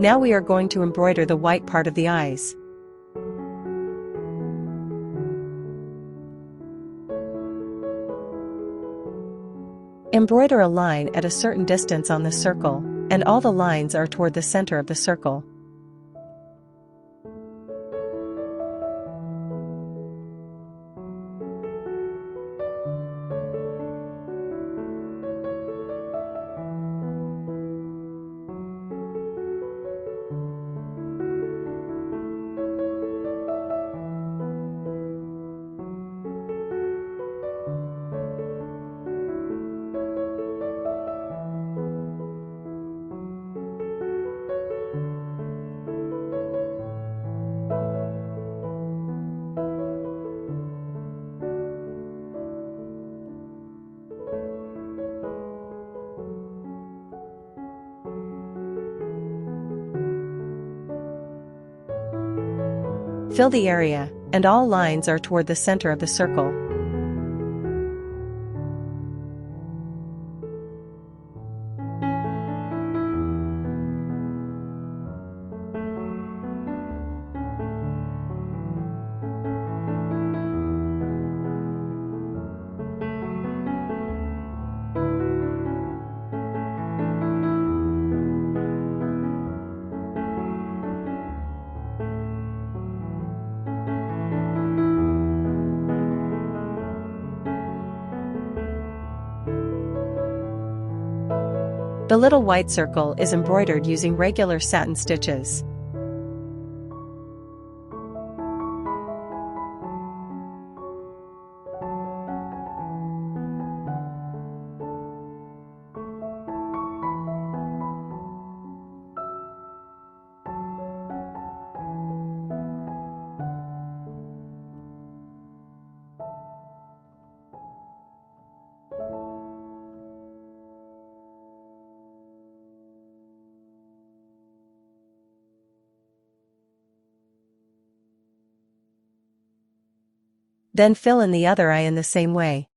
Now we are going to embroider the white part of the eyes. Embroider a line at a certain distance on the circle, and all the lines are toward the center of the circle. Fill the area, and all lines are toward the center of the circle. The little white circle is embroidered using regular satin stitches. Then fill in the other eye in the same way.